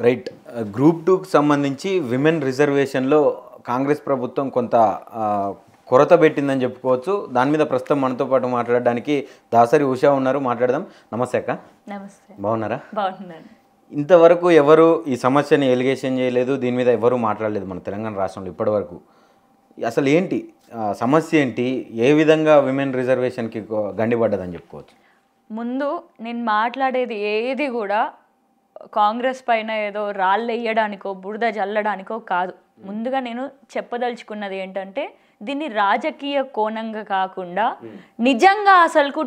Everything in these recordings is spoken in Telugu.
రైట్. గ్రూప్ 2కి సంబంధించి విమెన్ రిజర్వేషన్లో కాంగ్రెస్ ప్రభుత్వం కొంత కొరత పెట్టిందని చెప్పుకోవచ్చు. దాని మీద ప్రస్తుతం మనతో పాటు మాట్లాడడానికి దాసరి ఉషా ఉన్నారు. మాట్లాడదాం. నమస్తే అక్క. నమస్తే. బాగున్నారా? బాగున్నాను. ఇంతవరకు ఎవరు ఈ సమస్యని ఎలిగేషన్ చేయలేదు, దీని మీద ఎవరు మాట్లాడలేదు మన తెలంగాణ రాష్ట్రంలో ఇప్పటివరకు. అసలు ఏంటి సమస్య, ఏంటి, ఏ విధంగా విమెన్ రిజర్వేషన్కి గండిపడ్డదని చెప్పుకోవచ్చు? ముందు నేను మాట్లాడేది ఏది కూడా కాంగ్రెస్ పైన ఏదో రాళ్ళు వేయడానికో బురద జల్లడానికో కాదు. ముందుగా నేను చెప్పదలుచుకున్నది ఏంటంటే, దీన్ని రాజకీయ కోణంగా కాకుండా నిజంగా అసలుకు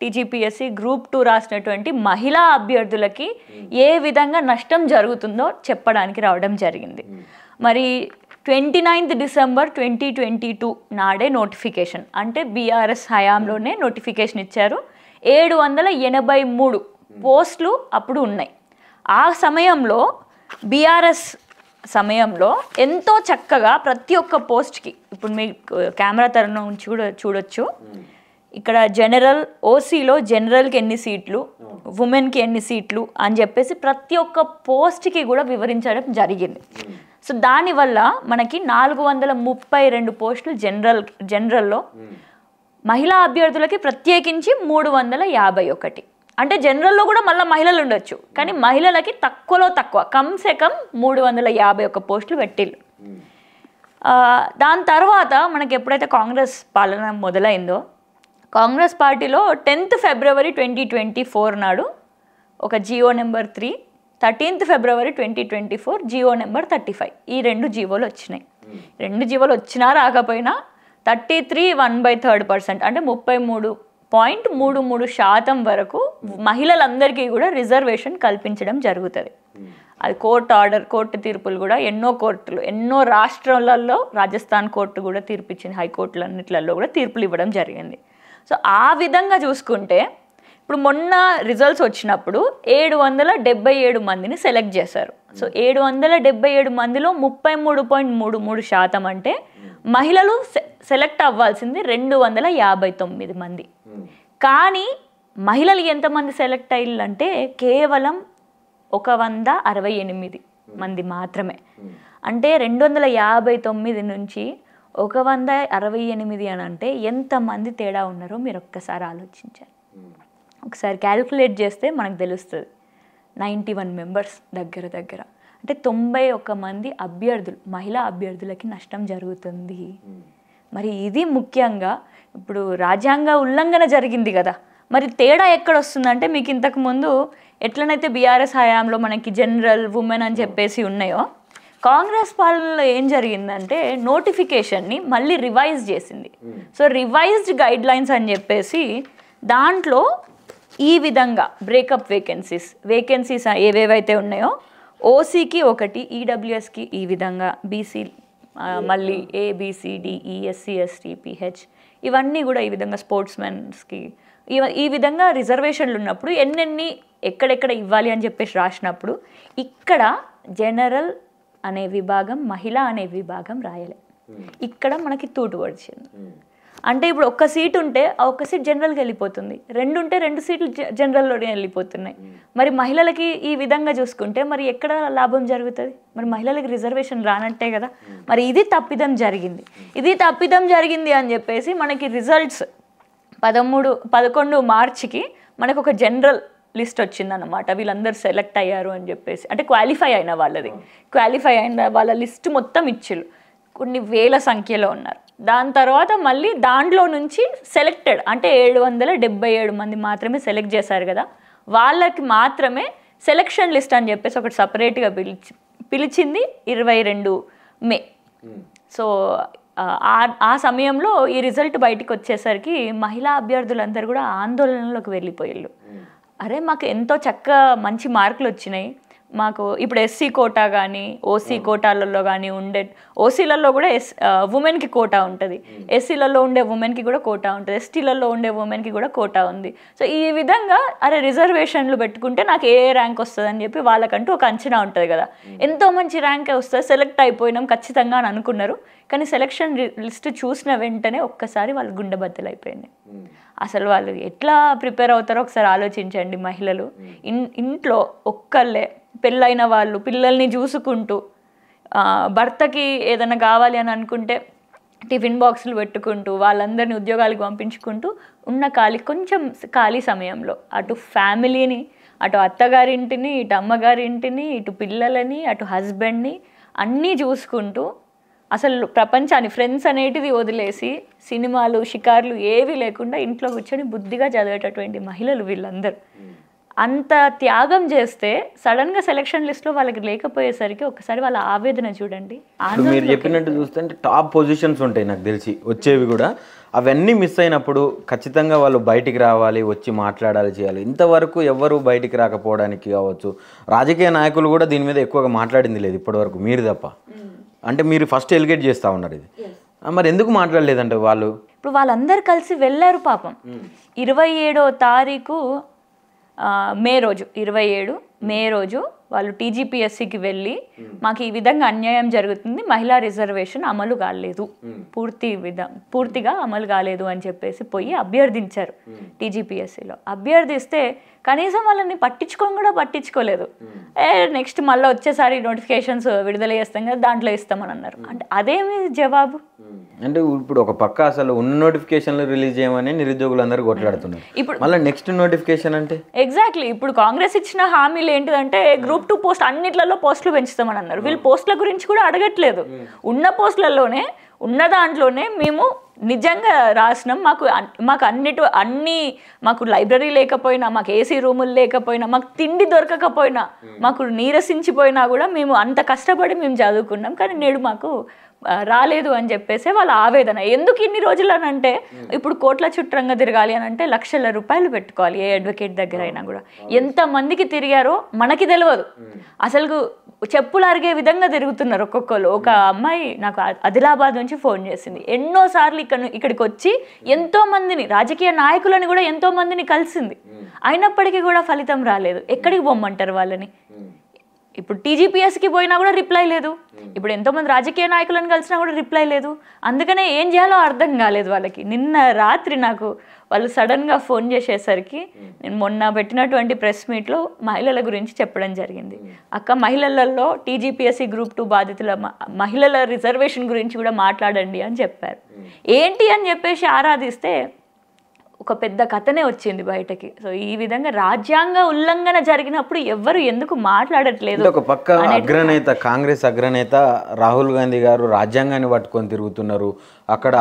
టీజీపీఎస్సీ గ్రూప్ 2 రాసినటువంటి మహిళా అభ్యర్థులకి ఏ విధంగా నష్టం జరుగుతుందో చెప్పడానికి రావడం జరిగింది. మరి 29 డిసెంబర్ 2022 నాడే నోటిఫికేషన్, అంటే బీఆర్ఎస్ హయాంలోనే నోటిఫికేషన్ ఇచ్చారు. 783 పోస్టులు అప్పుడు ఉన్నాయి. ఆ సమయంలో బీఆర్ఎస్ సమయంలో ఎంతో చక్కగా ప్రతి ఒక్క పోస్ట్కి, ఇప్పుడు మీ కెమెరా తరణ నుంచి కూడా చూడొచ్చు, ఇక్కడ జనరల్ ఓసీలో జనరల్కి ఎన్ని సీట్లు, ఉమెన్కి ఎన్ని సీట్లు అని చెప్పేసి ప్రతి ఒక్క పోస్ట్కి కూడా వివరించడం జరిగింది. సో దానివల్ల మనకి 432 పోస్టులు జనరల్లో, మహిళా అభ్యర్థులకి ప్రత్యేకించి 351. అంటే జనరల్లో కూడా మళ్ళీ మహిళలు ఉండొచ్చు, కానీ మహిళలకి తక్కువలో తక్కువ కమ్సే కమ్ 351 పోస్టులు పెట్టిళ్ళు. దాని తర్వాత మనకి ఎప్పుడైతే కాంగ్రెస్ పాలన మొదలైందో, కాంగ్రెస్ పార్టీలో 10th ఫిబ్రవరి 2024 నాడు ఒక జియో నెంబర్ 3, 13th ఫిబ్రవరి 2024 జియో నెంబర్ 35, ఈ 2 జీవోలు వచ్చినాయి. 2 జీవోలు వచ్చినా రాకపోయినా 33 1/3% అంటే 33.33% వరకు మహిళలందరికీ కూడా రిజర్వేషన్ కల్పించడం జరుగుతుంది. అది కోర్టు తీర్పులు కూడా ఎన్నో రాష్ట్రాలలో, రాజస్థాన్ కోర్టు కూడా తీర్పిచ్చింది, హైకోర్టులన్నిట్లలో కూడా తీర్పులు ఇవ్వడం జరిగింది. సో ఆ విధంగా చూసుకుంటే ఇప్పుడు మొన్న రిజల్ట్స్ వచ్చినప్పుడు 777 మందిని సెలెక్ట్ చేశారు. సో 777 మందిలో 33.33% అంటే మహిళలు సెలెక్ట్ అవ్వాల్సింది 259 మంది. కానీ మహిళలు ఎంతమంది సెలెక్ట్ అయ్యారంటే కేవలం 168 మంది మాత్రమే. అంటే 259 నుంచి 168 అని అంటే ఎంతమంది తేడా ఉన్నారో మీరు ఒక్కసారి ఆలోచించాలి. ఒకసారి క్యాలిక్యులేట్ చేస్తే మనకు తెలుస్తుంది. 91 మెంబర్స్ దగ్గర అంటే 91 మంది మహిళా అభ్యర్థులకి నష్టం జరుగుతుంది. మరి ఇది ముఖ్యంగా ఇప్పుడు రాజ్యాంగ ఉల్లంఘన జరిగింది కదా, మరి తేడా ఎక్కడ వస్తుందంటే, మీకు ఇంతకుముందు ఎట్లనైతే బీఆర్ఎస్ హయాంలో మనకి జనరల్, ఉమెన్ అని చెప్పేసి ఉన్నాయో, కాంగ్రెస్ పాలనలో ఏం జరిగిందంటే నోటిఫికేషన్ని మళ్ళీ రివైజ్ చేసింది. సో రివైజ్డ్ గైడ్ లైన్స్ అని చెప్పేసి దాంట్లో ఈ విధంగా బ్రేకప్ వేకెన్సీస్ ఏవేవైతే ఉన్నాయో, ఓసీకి 1, ఈడబ్ల్యూఎస్కి ఈ విధంగా, బీసీ మళ్ళీ ABCDE SC ST PH ఇవన్నీ కూడా ఈ విధంగా, స్పోర్ట్స్ మెన్స్కి ఈ విధంగా రిజర్వేషన్లు ఉన్నప్పుడు ఎక్కడెక్కడ ఇవ్వాలి అని చెప్పేసి రాసినప్పుడు ఇక్కడ జనరల్ అనే విభాగం, మహిళ అనే విభాగం రాయలే. ఇక్కడ మనకి తూటు పడిచింది. అంటే ఇప్పుడు ఒక్క సీట్ ఉంటే ఆ ఒక్క సీట్ జనరల్కి వెళ్ళిపోతుంది, 2 ఉంటే 2 సీట్లు జనరల్లోనే వెళ్ళిపోతున్నాయి. మరి మహిళలకి ఈ విధంగా చూసుకుంటే మరి ఎక్కడ లాభం జరుగుతుంది? మరి మహిళలకి రిజర్వేషన్ రానట్టే కదా. మరి ఇది తప్పిదం జరిగింది అని చెప్పేసి మనకి రిజల్ట్స్ 11 మార్చికి మనకు ఒక జనరల్ లిస్ట్ వచ్చిందన్నమాట. వీళ్ళందరూ సెలెక్ట్ అయ్యారు అని చెప్పేసి, అంటే క్వాలిఫై అయిన వాళ్ళ లిస్ట్ మొత్తం ఇచ్చిళ్ళు. కొన్ని వేల సంఖ్యలో ఉన్నారు. దాని తర్వాత మళ్ళీ దాంట్లో నుంచి సెలెక్టెడ్ అంటే 777 మంది మాత్రమే సెలెక్ట్ చేశారు కదా, వాళ్ళకి మాత్రమే సెలెక్షన్ లిస్ట్ అని చెప్పేసి ఒకటి సపరేట్గా పిలిచింది 22 మే. సో ఆ సమయంలో ఈ రిజల్ట్ బయటకు వచ్చేసరికి మహిళా అభ్యర్థులందరూ కూడా ఆందోళనలోకి వెళ్ళిపోయారు. అరే మాకు ఎంతో మంచి మార్కులు వచ్చినాయి, మాకు ఇప్పుడు ఎస్సీ కోటా కానీ ఓసీ కోటాలలో కానీ ఓసీలలో కూడా ఉమెన్కి కోటా ఉంటుంది, ఎస్సీలలో ఉండే ఉమెన్కి కూడా కోటా ఉంటుంది, ఎస్టీలలో ఉండే ఉమెన్కి కూడా కోటా ఉంది. సో ఈ విధంగా అరే రిజర్వేషన్లు పెట్టుకుంటే నాకు ఏ ర్యాంక్ వస్తుంది అని చెప్పి వాళ్ళకంటూ ఒక అంచనా ఉంటుంది కదా, ఎంతో మంచి ర్యాంకే వస్తుంది, సెలెక్ట్ అయిపోయినాం ఖచ్చితంగా అని అనుకున్నారు. కానీ సెలక్షన్ లిస్ట్ చూసిన వెంటనే ఒక్కసారి వాళ్ళు గుండె బద్దలైపోయింది. అసలు వాళ్ళు ఎట్లా ప్రిపేర్ అవుతారో ఒకసారి ఆలోచించండి. మహిళలు ఇంట్లో ఒక్కళ్ళే పెళ్ళైన వాళ్ళు పిల్లల్ని చూసుకుంటూ భర్తకి ఏదైనా కావాలి అని అనుకుంటే టిఫిన్ బాక్సులు పెట్టుకుంటూ వాళ్ళందరినీ ఉద్యోగాలకు పంపించుకుంటూ ఉన్న కొంచెం ఖాళీ సమయంలో అటు ఫ్యామిలీని, అటు అత్తగారింటిని, ఇటు అమ్మగారింటిని, ఇటు పిల్లలని, అటు హస్బెండ్ని అన్నీ చూసుకుంటూ అసలు ప్రపంచాన్ని ఫ్రెండ్స్ అనేటిది వదిలేసి సినిమాలు షికార్లు ఏవి లేకుండా ఇంట్లో కూర్చొని బుద్ధిగా చదివేటటువంటి మహిళలు వీళ్ళందరూ. అంత త్యాగం చేస్తే సడన్గా సెలక్షన్ లిస్ట్లో వాళ్ళకి లేకపోయేసరికి ఒకసారి వాళ్ళ ఆవేదన చూడండి. మీరు చెప్పినట్టు చూస్తే టాప్ పొజిషన్స్ ఉంటాయి నాకు తెలిసి వచ్చేవి కూడా, అవన్నీ మిస్ అయినప్పుడు ఖచ్చితంగా వాళ్ళు బయటికి రావాలి, వచ్చి మాట్లాడాలి, చేయాలి. ఇంతవరకు ఎవరు బయటికి రాకపోవడానికి కావచ్చు, రాజకీయ నాయకులు కూడా దీని మీద ఎక్కువగా మాట్లాడింది లేదు ఇప్పటివరకు, మీరు తప్ప. అంటే మీరు ఫస్ట్ ఎలిగేట్ చేస్తూ ఉన్నారు ఇది, మరి ఎందుకు మాట్లాడలేదంటే వాళ్ళు? ఇప్పుడు వాళ్ళందరూ కలిసి వెళ్ళారు పాపం. 27వ తారీఖు మే రోజు, 27 మే రోజు వాళ్ళు టీజీపీఎస్సీకి వెళ్ళి మాకు ఈ విధంగా అన్యాయం జరుగుతుంది, మహిళా రిజర్వేషన్ అమలు కాలేదు, పూర్తిగా అమలు కాలేదు అని చెప్పేసి పోయి అభ్యర్థించారు టీజీపీఎస్సీలో. అభ్యర్థిస్తే కనీసం వాళ్ళని పట్టించుకోలేదు. నెక్స్ట్ మళ్ళీ వచ్చేసారి నోటిఫికేషన్స్ విడుదల చేస్తాం కదా దాంట్లో ఇస్తామని అన్నారు. అంటే అదేమి జవాబు? అంటే ఇప్పుడు ఒక పక్క అసలు ఉన్న నోటిఫికేషన్లు రిలీజ్ చేయమని నిరుద్యోగులు అందరూ కొట్లాడుతున్నారు. ఇప్పుడు మళ్ళీ నెక్స్ట్ నోటిఫికేషన్ అంటే ఎగ్జాక్ట్లీ ఇప్పుడు కాంగ్రెస్ ఇచ్చిన హామీలు ఏంటిదంటే గ్రూప్ 2 పోస్ట్ అన్నిట్లలో పోస్టులు పెంచుతామని అన్నారు. వీళ్ళు పోస్టుల గురించి కూడా అడగట్లేదు. ఉన్న పోస్టులలోనే ఉన్న దాంట్లోనే మేము నిజంగా రాసినాం, మాకు లైబ్రరీ లేకపోయినా, మాకు ఏసీ రూములు లేకపోయినా, మాకు తిండి దొరకకపోయినా, మాకు నీరసించిపోయినా కూడా మేము అంత కష్టపడి మేము చదువుకున్నాం, కానీ నేడు మాకు రాలేదు అని చెప్పేసి వాళ్ళ ఆవేదన. ఎందుకు ఇన్ని రోజులు అని అంటే ఇప్పుడు కోట్ల చుట్టంగా తిరగాలి అని అంటే లక్షల రూపాయలు పెట్టుకోవాలి ఏ అడ్వకేట్ దగ్గర అయినా కూడా. ఎంతమందికి తిరిగారో మనకి తెలియదు. అసలు చెప్పులు అరిగే విధంగా తిరుగుతున్నారు ఒక్కొక్కరు. ఒక అమ్మాయి నాకు ఆదిలాబాద్ నుంచి ఫోన్ చేసింది. ఎన్నోసార్లు ఇక్కడికి వచ్చి ఎంతోమందిని రాజకీయ నాయకులని కూడా ఎంతోమందిని కలిసింది, అయినప్పటికీ కూడా ఫలితం రాలేదు. ఎక్కడికి పొమ్మంటారు వాళ్ళని? ఇప్పుడు టీజీపీఎస్కి పోయినా కూడా రిప్లై లేదు. ఇప్పుడు ఎంతోమంది రాజకీయ నాయకులను కలిసినా కూడా రిప్లై లేదు. అందుకనే ఏం చేయాలో అర్థం కాలేదు వాళ్ళకి. నిన్న రాత్రి నాకు వాళ్ళు సడన్గా ఫోన్ చేసేసరికి నేను మొన్న పెట్టినటువంటి ప్రెస్ మీట్లో మహిళల గురించి చెప్పడం జరిగింది. అక్క, మహిళలలో టీజీపీఎస్సీ గ్రూప్ 2 బాధితుల మహిళల రిజర్వేషన్ గురించి కూడా మాట్లాడండి అని చెప్పారు. ఏంటి అని చెప్పేసి ఆరాధిస్తే ఒక పెద్ద కథనే వచ్చింది బయటకి. సో ఈ విధంగా రాజ్యాంగ ఉల్లంఘన జరిగినప్పుడు ఎవరు ఎందుకు మాట్లాడట్లేదు? ఒక పక్క అగ్రనేత, కాంగ్రెస్ అగ్రనేత రాహుల్ గాంధీ గారు రాజ్యాంగాన్ని పట్టుకొని తిరుగుతున్నారు. అక్కడ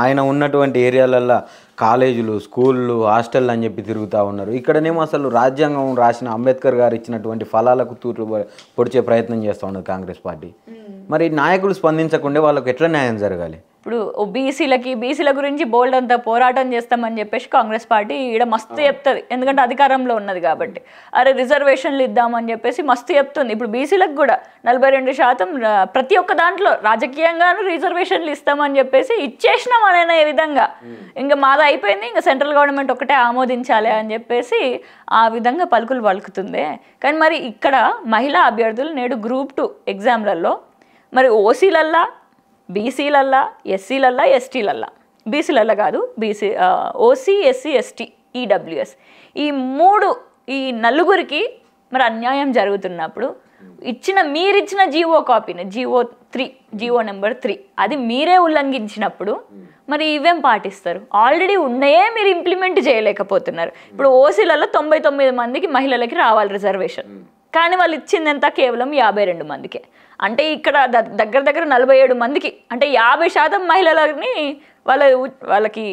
ఆయన ఉన్నటువంటి ఏరియాలల్లో కాలేజీలు, స్కూళ్ళు, హాస్టళ్ళు అని చెప్పి తిరుగుతూ ఉన్నారు. ఇక్కడనేమో అసలు రాజ్యాంగం రాసిన అంబేద్కర్ గారు ఇచ్చినటువంటి ఫలాలకు తూట్లు పొడిచే ప్రయత్నం చేస్తూ ఉన్నది కాంగ్రెస్ పార్టీ. మరి నాయకులు స్పందించకుండా వాళ్ళకు ఎట్లా న్యాయం జరగాలి? ఇప్పుడు బీసీల గురించి బోల్డ్ అంతా పోరాటం చేస్తామని చెప్పేసి కాంగ్రెస్ పార్టీ ఈడ మస్తు చెప్తుంది, ఎందుకంటే అధికారంలో ఉన్నది కాబట్టి. అరే రిజర్వేషన్లు ఇద్దామని చెప్పేసి మస్తు చెప్తుంది. ఇప్పుడు బీసీలకు కూడా 42% ప్రతి ఒక్క దాంట్లో రాజకీయంగాను రిజర్వేషన్లు ఇస్తామని చెప్పేసి ఇచ్చేసినాం అనే విధంగా, ఇంకా మాది అయిపోయింది, ఇంకా సెంట్రల్ గవర్నమెంట్ ఒకటే ఆమోదించాలి అని చెప్పేసి ఆ విధంగా పలుకులు పలుకుతుంది. కానీ మరి ఇక్కడ మహిళా అభ్యర్థులు నేడు గ్రూప్ 2 ఎగ్జామ్లలో మరి ఓసీలల్లా, బీసీలల్లా, ఎస్సీలల్లా, ఎస్టీలల్లా, బీసీలల్లా కాదు, ఓసీ, ఎస్సీ, ఎస్టీ, ఈడబ్ల్యూఎస్, ఈ నలుగురికి మరి అన్యాయం జరుగుతున్నప్పుడు మీరిచ్చిన జీవో కాపీని, జీవో నెంబర్ 3 అది మీరే ఉల్లంఘించినప్పుడు మరి ఇవేం పాటిస్తారు? ఆల్రెడీ ఉన్నాయే మీరు ఇంప్లిమెంట్ చేయలేకపోతున్నారు. ఇప్పుడు ఓసీలలో 99 మందికి మహిళలకి రావాలి రిజర్వేషన్, కానీ వాళ్ళు ఇచ్చింది ఎంత? కేవలం 52 మందికే. అంటే ఇక్కడ దగ్గర 47 మందికి, అంటే 50% మహిళలని వాళ్ళకి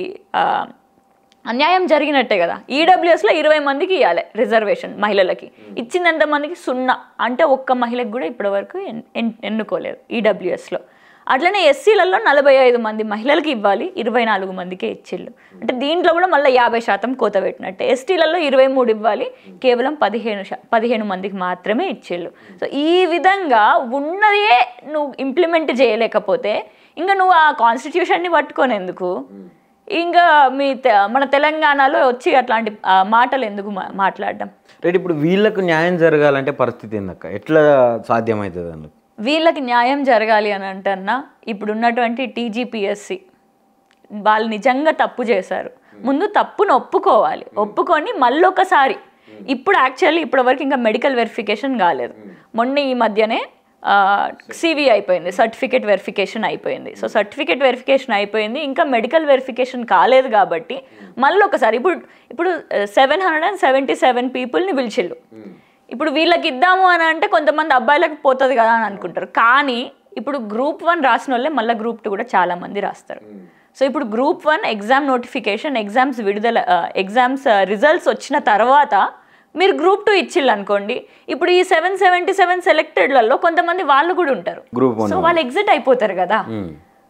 అన్యాయం జరిగినట్టే కదా. ఈడబ్ల్యూఎస్లో 20 మందికి ఇవ్వాలి రిజర్వేషన్ మహిళలకి, ఇచ్చింది ఎంతమందికి? 0. అంటే ఒక్క మహిళకి కూడా ఇప్పటివరకు ఎన్నుకోలేదు ఈడబ్ల్యూఎస్లో. అట్లనే ఎస్సీలలో 45 మంది మహిళలకి ఇవ్వాలి, 24 మందికే ఇచ్చిళ్ళు. అంటే దీంట్లో కూడా మళ్ళీ 50% కోత పెట్టినట్టే. ఎస్టీలలో 23 ఇవ్వాలి, కేవలం 15 మందికి మాత్రమే ఇచ్చిళ్ళు. సో ఈ విధంగా ఉన్నదే నువ్వు ఇంప్లిమెంట్ చేయలేకపోతే ఇంకా నువ్వు ఆ కాన్స్టిట్యూషన్ని పట్టుకోనేందుకు? ఇంకా మన తెలంగాణలో వచ్చి అట్లాంటి మాటలు ఎందుకు మాట్లాడడం? రైట్. ఇప్పుడు వీళ్ళకు న్యాయం జరగాలంటే పరిస్థితి ఏందక్క? ఎట్లా సాధ్యమవుతుంది అందుకు? వీళ్ళకి న్యాయం జరగాలి అని అంటన్నా ఇప్పుడున్నటువంటి టీజీపీఎస్సీ వాళ్ళు నిజంగా తప్పు చేశారు. ముందు తప్పును ఒప్పుకోవాలి, ఒప్పుకొని మళ్ళొకసారి ఇప్పుడు యాక్చువల్లీ ఇప్పటివరకు ఇంకా మెడికల్ వెరిఫికేషన్ కాలేదు. మొన్న ఈ మధ్యనే సివి అయిపోయింది, సర్టిఫికేట్ వెరిఫికేషన్ అయిపోయింది. సో సర్టిఫికేట్ వెరిఫికేషన్ అయిపోయింది, ఇంకా మెడికల్ వెరిఫికేషన్ కాలేదు కాబట్టి మళ్ళీ ఒకసారి ఇప్పుడు 777 పీపుల్ని పిలిచిళ్ళు. ఇప్పుడు వీళ్ళకి ఇద్దాము అని అంటే కొంతమంది అబ్బాయిలకు పోతుంది కదా అని అనుకుంటారు, కానీ ఇప్పుడు Group 1 రాసిన వాళ్ళే మళ్ళీ Group 2 కూడా చాలామంది రాస్తారు. సో ఇప్పుడు Group 1 exam notification, exams results వచ్చిన తర్వాత మీరు Group 2 ఇచ్చిళ్ళు అనుకోండి, ఇప్పుడు ఈ 777 సెలెక్టెడ్లలో కొంతమంది వాళ్ళు కూడా ఉంటారు, సో వాళ్ళు ఎగ్జిట్ అయిపోతారు కదా.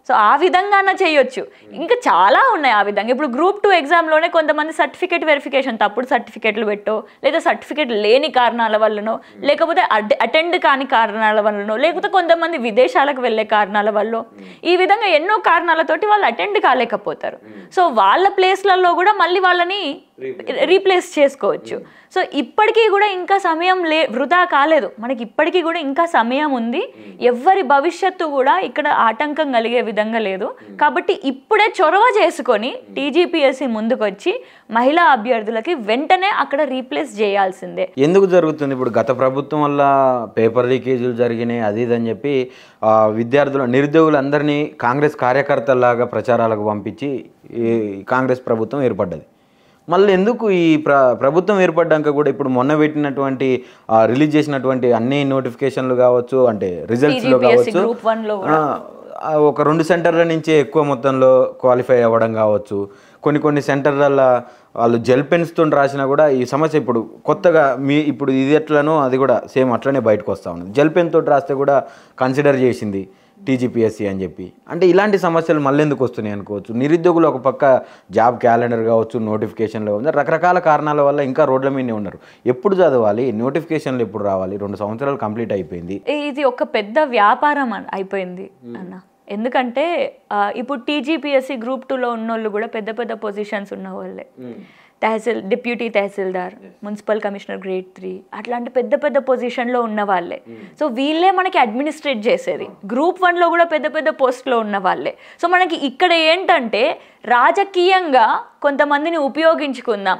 సో ఆ విధంగా చేయొచ్చు, ఇంకా చాలా ఉన్నాయి ఆ విధంగా. ఇప్పుడు Group 2 ఎగ్జామ్లోనే కొంతమంది సర్టిఫికేట్ వెరిఫికేషన్ తప్పుడు సర్టిఫికేట్లు పెట్టో, లేదా సర్టిఫికేట్ లేని కారణాల వల్లనో, లేకపోతే అటెండ్ కాని కారణాల వల్లనో, లేకపోతే కొంతమంది విదేశాలకు వెళ్ళే కారణాల వల్ల, ఈ విధంగా ఎన్నో కారణాలతోటి వాళ్ళు అటెండ్ కాలేకపోతారు. సో వాళ్ళ ప్లేస్లలో కూడా మళ్ళీ వాళ్ళని రీప్లేస్ చేసుకోవచ్చు. సో ఇప్పటికీ కూడా ఇంకా సమయం వృధా కాలేదు, మనకి ఇప్పటికీ కూడా ఇంకా సమయం ఉంది. ఎవరి భవిష్యత్తు కూడా ఇక్కడ ఆటంకం కలిగే విధంగా లేదు. కాబట్టి ఇప్పుడే చొరవ చేసుకొని టీజీపీఎస్సీ ముందుకొచ్చి మహిళా అభ్యర్థులకి వెంటనే అక్కడ రీప్లేస్ చేయాల్సిందే. ఎందుకు జరుగుతుంది? ఇప్పుడు గత ప్రభుత్వం వల్ల పేపర్ లీకేజీలు జరిగినాయి, అది ఇదని చెప్పి నిరుద్యోగులందరినీ కాంగ్రెస్ కార్యకర్తలాగా ప్రచారాలకు పంపించి కాంగ్రెస్ ప్రభుత్వం ఏర్పడ్డది. మళ్ళీ ఎందుకు ఈ ప్రభుత్వం ఏర్పడ్డాక కూడా ఇప్పుడు మొన్న పెట్టినటువంటి రిలీజ్ చేసినటువంటి అన్ని నోటిఫికేషన్లు కావచ్చు, అంటే రిజల్ట్స్లో కావచ్చు, ఒక 2 సెంటర్ల నుంచి ఎక్కువ మొత్తంలో క్వాలిఫై అవ్వడం కావచ్చు, కొన్ని సెంటర్లలో వాళ్ళు జెల్ పెన్స్తో రాసినా కూడా ఈ సమస్య ఇప్పుడు కొత్తగా ఇప్పుడు ఇది ఎట్లనో అది కూడా సేమ్ అట్లనే బయటకు వస్తూ ఉంది. జెల్ పెన్ తోటి రాస్తే కూడా కన్సిడర్ చేసింది టీజీపీఎస్సీ అని చెప్పి. అంటే ఇలాంటి సమస్యలు మళ్ళీ ఎందుకు వస్తున్నాయి అనుకోవచ్చు. నిరుద్యోగులు ఒక పక్క జాబ్ క్యాలెండర్ కావచ్చు, నోటిఫికేషన్లు కావచ్చు, రకరకాల కారణాల వల్ల ఇంకా రోడ్ల మీదనే ఉన్నారు. ఎప్పుడు చదవాలి, నోటిఫికేషన్లు ఎప్పుడు రావాలి? 2 సంవత్సరాలు కంప్లీట్ అయిపోయింది. ఇది ఒక పెద్ద వ్యాపారం అయిపోయింది అన్న. ఎందుకంటే ఇప్పుడు టీజీపీఎస్సీ Group 2లో ఉన్నోళ్ళు కూడా పెద్ద పెద్ద పొజిషన్స్ ఉన్న వాళ్ళే. డిప్యూటీ తహసీల్దార్, మున్సిపల్ కమిషనర్ గ్రేడ్ 3 అట్లాంటి పెద్ద పెద్ద పొజిషన్లో ఉన్న వాళ్ళే. సో వీళ్ళే మనకి అడ్మినిస్ట్రేట్ చేసేది. Group 1లో కూడా పెద్ద పెద్ద పోస్ట్లో ఉన్న వాళ్ళే. సో మనకి ఇక్కడ ఏంటంటే రాజకీయంగా కొంతమందిని ఉపయోగించుకుందాం,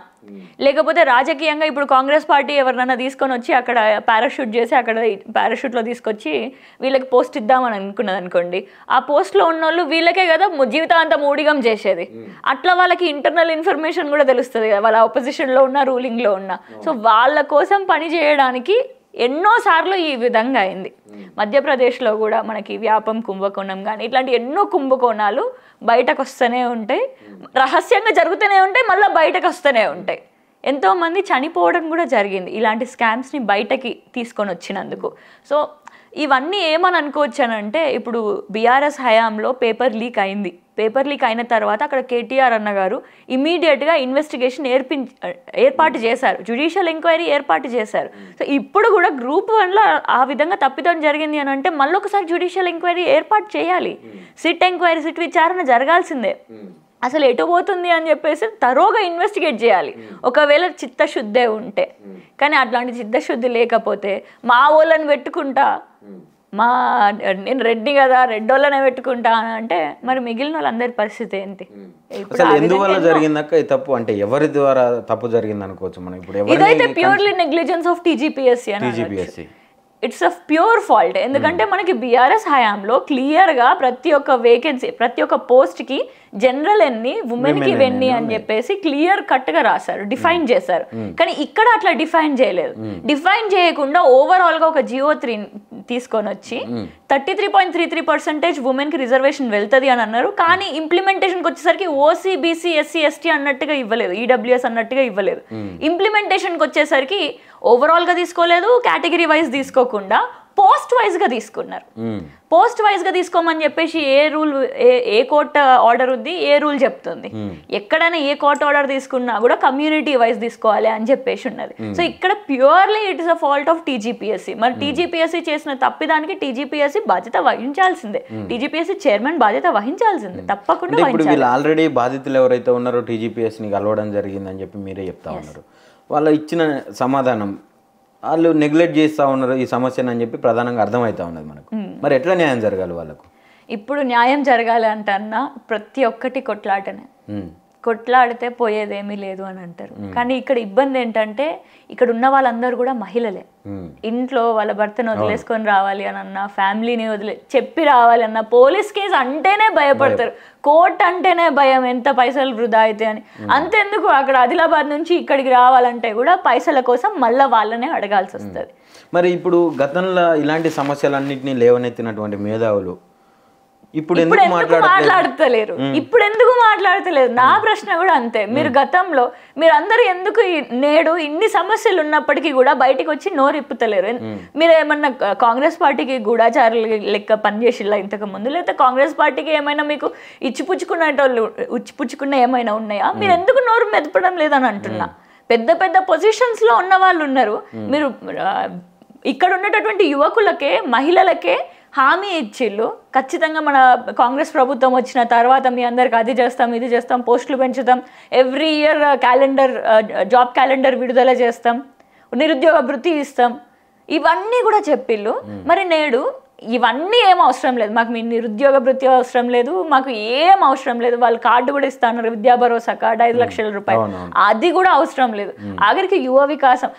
లేకపోతే రాజకీయంగా ఇప్పుడు కాంగ్రెస్ పార్టీ ఎవరినైనా తీసుకొని వచ్చి అక్కడ పారాషూట్ చేసి అక్కడ పారాషూట్లో తీసుకొచ్చి వీళ్ళకి పోస్ట్ ఇద్దామని అనుకున్నది అనుకోండి, ఆ పోస్ట్లో ఉన్న వాళ్ళు వీళ్ళకే కదా జీవితాంతం ఊడిగం చేసేది. అట్లా వాళ్ళకి ఇంటర్నల్ ఇన్ఫర్మేషన్ కూడా తెలుస్తుంది కదా, వాళ్ళ ఆపోజిషన్లో ఉన్న రూలింగ్లో ఉన్న. సో వాళ్ళ కోసం పని చేయడానికి ఎన్నోసార్లు ఈ విధంగా అయింది. మధ్యప్రదేశ్లో కూడా మనకి వ్యాపం కుంభకోణం కానీ ఇట్లాంటి ఎన్నో కుంభకోణాలు బయటకు వస్తూనే ఉంటాయి, రహస్యంగా జరుగుతూనే ఉంటాయి, మళ్ళీ బయటకు వస్తూనే ఉంటాయి. ఎంతోమంది చనిపోవడం కూడా జరిగింది ఇలాంటి స్కామ్స్ని బయటకి తీసుకొని వచ్చినందుకు. సో ఇవన్నీ ఏమని అనుకోవచ్చానంటే, ఇప్పుడు బీఆర్ఎస్ హయాంలో పేపర్ లీక్ అయింది. పేపర్ లీక్ అయిన తర్వాత అక్కడ కేటీఆర్ అన్న గారు ఇమీడియట్గా ఇన్వెస్టిగేషన్ ఏర్పాటు చేశారు, జ్యుడిషియల్ ఎంక్వైరీ ఏర్పాటు చేశారు. సో ఇప్పుడు కూడా Group 1లో ఆ విధంగా తప్పిదం జరిగింది అని అంటే మళ్ళీ ఒకసారి జ్యుడిషియల్ ఎంక్వైరీ ఏర్పాటు చేయాలి. సిట్ విచారణ జరగాల్సిందే. అసలు ఎటు పోతుంది అని చెప్పేసి తరోగా ఇన్వెస్టిగేట్ చేయాలి, ఒకవేళ చిత్తశుద్ధే ఉంటే. కానీ అట్లాంటి చిత్తశుద్ధి లేకపోతే మా వాళ్ళని పెట్టుకుంటా, నేను రెడ్డి కదా రెడ్డోళ్ళనే పెట్టుకుంటా అని అంటే మరి మిగిలిన వాళ్ళందరి పరిస్థితి ఏంటి? ఎందువల్ల జరిగిందక్క ఈ తప్పు? అంటే ఎవరి ద్వారా తప్పు జరిగింది అనుకోవచ్చు మనం ఇప్పుడు? ఇదైతే ప్యూర్లీ నెగ్లిజెన్స్ ఆఫ్ టీజీపీఎస్సీ అని, ఇట్స్ అ ప్యూర్ ఫాల్ట్. ఎందుకంటే మనకి బీఆర్ఎస్ హయాంలో క్లియర్గా ప్రతి ఒక్క వేకెన్సీ, ప్రతి ఒక్క పోస్ట్కి జనరల్ ఎన్ని, ఉమెన్కి ఎన్ని అని చెప్పేసి క్లియర్ కట్గా రాశారు, డిఫైన్ చేశారు. కానీ ఇక్కడ అట్లా డిఫైన్ చేయలేదు. డిఫైన్ చేయకుండా ఓవరాల్గా ఒక GO3 తీసుకొని వచ్చి 33.33% ఉమెన్కి రిజర్వేషన్ వెళ్తుంది అని అన్నారు. కానీ ఇంప్లిమెంటేషన్కి వచ్చేసరికి ఓసీ, బీసీ, ఎస్సీ, ఎస్టీ అన్నట్టుగా ఇవ్వలేదు, ఈడబ్ల్యూఎస్ అన్నట్టుగా ఇవ్వలేదు. ఇంప్లిమెంటేషన్కి వచ్చేసరికి ఓవరాల్గా తీసుకోలేదు, కేటగిరీ వైజ్ తీసుకోకుండా పోస్ట్ వైజ్గా తీసుకున్నారు. పోస్ట్ వైజ్గా తీసుకోమని చెప్పేసి ఏ కోర్ట్ ఆర్డర్ ఉంది, ఏ రూల్ చెప్తుంది. ఎక్కడైనా ఏ కోర్ట్ ఆర్డర్ తీసుకున్నా కూడా కమ్యూనిటీ వైజ్ తీసుకోవాలి అని చెప్పేసి ఉన్నది. సో ఇక్కడ purely it is a fault of TGPSC. మరి టీజీపీఎస్సీ చేసిన తప్పిదానికి టీజీపీఎస్సీ బాధ్యత వహించాల్సిందే, టీజీపీఎస్సీ చైర్మన్ బాధ్యత వహించాల్సిందే, తప్పకుండా. ఇప్పుడు వీళ్ళు ఆల్రెడీ బాధితులు ఎవరైతే ఉన్నారో టీజీపీఎస్సీని కలవడం జరిగిందని చెప్పి మీరే చెప్తా ఉన్నారు. వాళ్ళు ఇచ్చిన సమాధానం వాళ్ళు నెగ్లెక్ట్ చేస్తూ ఉన్నారు ఈ సమస్యను అని చెప్పి ప్రధానంగా అర్థమవుతా ఉన్నది మనకు. మరి ఎట్లా న్యాయం జరగాలి వాళ్ళకు? ఇప్పుడు న్యాయం జరగాలి అంటే అన్న ప్రతి ఒక్కటి కొట్లాటనే, కొట్లాడితే పోయేదేమీ లేదు అని అంటారు. కానీ ఇక్కడ ఇబ్బంది ఏంటంటే ఇక్కడ ఉన్న వాళ్ళందరూ కూడా మహిళలే. ఇంట్లో వాళ్ళ భర్తను వదిలేసుకొని రావాలి అని అన్నా, ఫ్యామిలీని చెప్పి రావాలి అన్న, పోలీస్ కేసు అంటేనే భయపడతారు, కోర్టు అంటేనే భయం, ఎంత పైసలు వృధా అయితే అని. అంతెందుకు అక్కడ ఆదిలాబాద్ నుంచి ఇక్కడికి రావాలంటే కూడా పైసల కోసం మళ్ళీ వాళ్ళనే అడగాల్సి వస్తుంది. మరి ఇప్పుడు గతంలో ఇలాంటి సమస్యలన్నింటినీ లేవనెత్తినటువంటి మేధావులు ఇప్పుడు ఎందుకు మాట్లాడతలేరు? ఇప్పుడు ఎందుకు మాట్లాడతలేరు? నా ప్రశ్న కూడా అంతే. మీరు గతంలో మీరందరూ ఎందుకు నేడు ఇన్ని సమస్యలు ఉన్నప్పటికీ కూడా బయటికి వచ్చి నోరిప్పుతలేరు? మీరు ఏమన్నా కాంగ్రెస్ పార్టీకి గూఢాచారులు లెక్క పనిచేసిలా ఇంతకు ముందు? లేకపోతే కాంగ్రెస్ పార్టీకి ఏమైనా మీకు ఇచ్చిపుచ్చుకున్న ఏమైనా ఉన్నాయా? మీరు ఎందుకు నోరు మెదపడం లేదని అంటున్నా. పెద్ద పెద్ద పొజిషన్స్ లో ఉన్న వాళ్ళు ఉన్నారు. మీరు ఇక్కడ ఉన్నటువంటి యువకులకే, మహిళలకే హామీ ఇచ్చిళ్ళు, ఖచ్చితంగా మన కాంగ్రెస్ ప్రభుత్వం వచ్చిన తర్వాత మీ అందరికి అది చేస్తాం, ఇది చేస్తాం, పోస్టులు పెంచుతాం, ఎవ్రీ ఇయర్ జాబ్ క్యాలెండర్ విడుదల చేస్తాం, నిరుద్యోగ భృతి ఇస్తాం, ఇవన్నీ కూడా చెప్పిళ్ళు. మరి నేడు ఇవన్నీ ఏం అవసరం లేదు, మాకు మీ నిరుద్యోగ భృతి అవసరం లేదు, మాకు ఏం అవసరం లేదు, వాళ్ళు కార్డు కూడా ఇస్తాను, విద్యా భరోసా కార్డు 5 లక్షల రూపాయలు, అది కూడా అవసరం లేదు, ఆఖరికి యువ వికాసం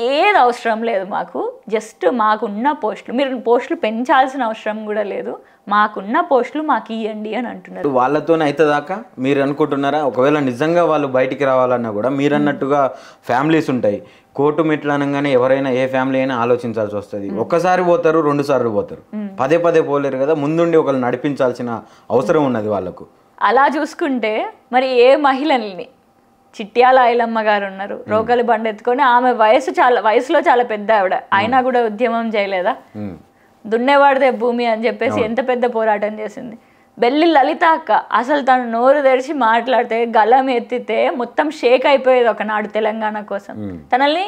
ఏది అవసరం లేదు మాకు. జస్ట్ మాకున్న పోస్టులు, మీరు పోస్టులు పెంచాల్సిన అవసరం కూడా లేదు, మాకున్న పోస్టులు మాకు ఇవ్వండి అని అంటున్నారు. వాళ్ళతోనే అయితే దాకా మీరు అనుకుంటున్నారా? ఒకవేళ నిజంగా వాళ్ళు బయటికి రావాలన్నా కూడా మీరు అన్నట్టుగా ఫ్యామిలీస్ ఉంటాయి, కోర్టు మెట్లు అనగానే ఎవరైనా ఏ ఫ్యామిలీ అయినా ఆలోచించాల్సి వస్తుంది. ఒక్కసారి పోతారు, 2 సార్లు పోతారు, పదే పదే పోలేరు కదా. ముందుండి ఒకళ్ళు నడిపించాల్సిన అవసరం ఉన్నది వాళ్ళకు. అలా చూసుకుంటే మరి ఏ మహిళల్ని, చిట్యాల ఐలమ్మ గారు ఉన్నారు, రోకలి బండ ఎత్తుకొని, ఆమె వయసులో చాలా పెద్ద ఆవిడ, అయినా కూడా ఉద్యమం చేయలేదా? దున్నేవాడిదే భూమి అని చెప్పేసి ఎంత పెద్ద పోరాటం చేసింది. బెల్లి లలిత అక్క అసలు తను నోరు తెరిచి మాట్లాడితే, గలం ఎత్తితే మొత్తం షేక్ అయిపోయేది ఒకనాడు తెలంగాణ కోసం. తనల్ని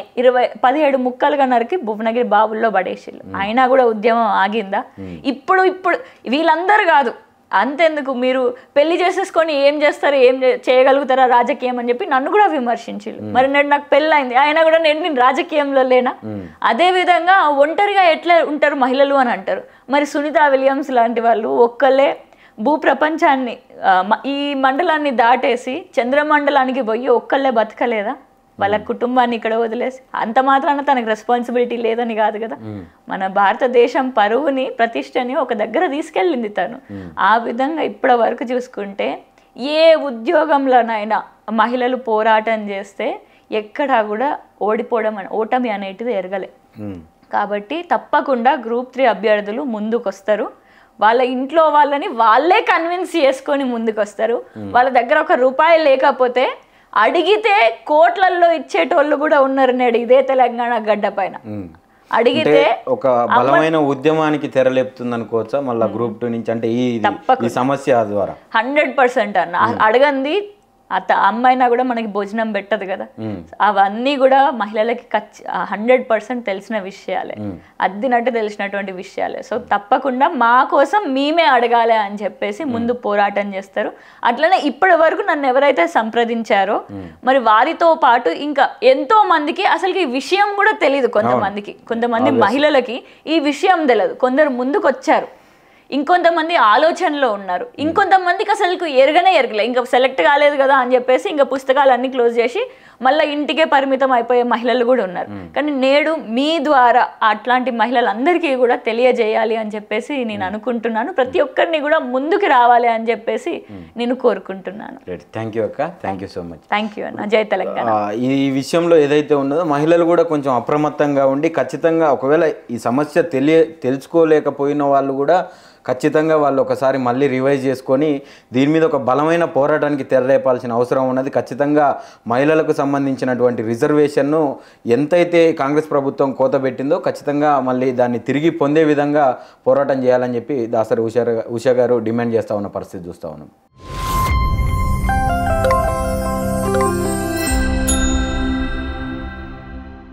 17 ముక్కలుగా నరికి భువనగిరి బావుల్లో పడేసిళ్ళు, అయినా కూడా ఉద్యమం ఆగిందా? ఇప్పుడు వీళ్ళందరూ కాదు, అంతెందుకు మీరు పెళ్లి చేసేసుకొని ఏం చేస్తారు, ఏం చేయగలుగుతారా రాజకీయం అని చెప్పి నన్ను కూడా విమర్శించిళ్ళు. మరి నేడు నాకు పెళ్ళైంది, అయినా కూడా నేను రాజకీయంలో లేనా? అదే విధంగా ఒంటరిగా ఎట్లా ఉంటారు మహిళలు అని అంటారు. మరి సునీత విలియమ్స్ లాంటి వాళ్ళు ఒక్కళ్ళే భూ ప్రపంచాన్ని, ఈ మండలాన్ని దాటేసి చంద్రమండలానికి పోయి ఒక్కళ్ళే బతకలేదా? వాళ్ళ కుటుంబాన్ని ఇక్కడ వదిలేసి. అంత మాత్రాన తనకు రెస్పాన్సిబిలిటీ లేదని కాదు కదా. మన భారతదేశం పరువుని, ప్రతిష్టని ఒక దగ్గర తీసుకెళ్ళింది తను. ఆ విధంగా ఇప్పటి వరకు చూసుకుంటే ఏ ఉద్యోగంలోనైనా మహిళలు పోరాటం చేస్తే ఎక్కడా కూడా ఓటమి అనేటిది ఎరగలే. కాబట్టి తప్పకుండా గ్రూప్ 3 అభ్యర్థులు ముందుకొస్తారు. వాళ్ళ ఇంట్లో వాళ్ళని వాళ్ళే కన్విన్స్ చేసుకొని ముందుకొస్తారు. వాళ్ళ దగ్గర ₹1 లేకపోతే అడిగితే కోట్లల్లో ఇచ్చేటోళ్ళు కూడా ఉన్నారు నేడు ఇదే తెలంగాణ గడ్డ పైన. అడిగితే ఒక బలమైన ఉద్యమానికి తెరలేపుతుంది అనుకోవచ్చా మళ్ళీ గ్రూప్ 2 నుంచి? అంటే ఈ సమస్య ద్వారా 100% అన్న. అడగంది అమ్మాయినా కూడా మనకి భోజనం పెట్టదు కదా. అవన్నీ కూడా మహిళలకి 100% తెలిసిన విషయాలే, అద్దినట్టు తెలిసినటువంటి విషయాలే. సో తప్పకుండా మా కోసం మేమే అడగాలి అని చెప్పేసి ముందు పోరాటం చేస్తారు. అట్లనే ఇప్పటి వరకు నన్ను ఎవరైతే సంప్రదించారో మరి వారితో పాటు ఇంకా ఎంతో మందికి అసలు ఈ విషయం కూడా తెలియదు. కొంతమంది మహిళలకి ఈ విషయం తెలియదు. కొందరు ముందుకు వచ్చారు, ఇంకొంతమంది ఆలోచనలో ఉన్నారు, ఇంకొంతమందికి అసలు ఎరగలే, ఇంకా సెలెక్ట్ కాలేదు కదా అని చెప్పేసి ఇంకా పుస్తకాలన్నీ క్లోజ్ చేసి మళ్ళీ ఇంటికే పరిమితం అయిపోయే మహిళలు కూడా ఉన్నారు. కానీ నేడు మీ ద్వారా అట్లాంటి మహిళలందరికీ కూడా తెలియజేయాలి అని చెప్పేసి నేను అనుకుంటున్నాను. ప్రతి ఒక్కరిని కూడా ముందుకు రావాలి అని చెప్పేసి నేను కోరుకుంటున్నాను. థ్యాంక్ యూ అక్క, thank you so much. Thank you అన్న. జై తెలంగాణ. ఈ విషయంలో ఏదైతే ఉన్నదో మహిళలు కూడా కొంచెం అప్రమత్తంగా ఉండి ఖచ్చితంగా ఒకవేళ ఈ సమస్య తెలుసుకోలేకపోయిన వాళ్ళు కూడా ఖచ్చితంగా వాళ్ళు ఒకసారి మళ్ళీ రివైజ్ చేసుకొని దీని మీద ఒక బలమైన పోరాటానికి తెరలేపాల్సిన అవసరం ఉన్నది. ఖచ్చితంగా మహిళలకు సంబంధించినటువంటి రిజర్వేషన్ను ఎంతైతే కాంగ్రెస్ ప్రభుత్వం కోత పెట్టిందో ఖచ్చితంగా మళ్ళీ దాన్ని తిరిగి పొందే విధంగా పోరాటం చేయాలని చెప్పి దాసరి ఉషా గారు డిమాండ్ చేస్తూ ఉన్న పరిస్థితి చూస్తూ ఉన్నాం.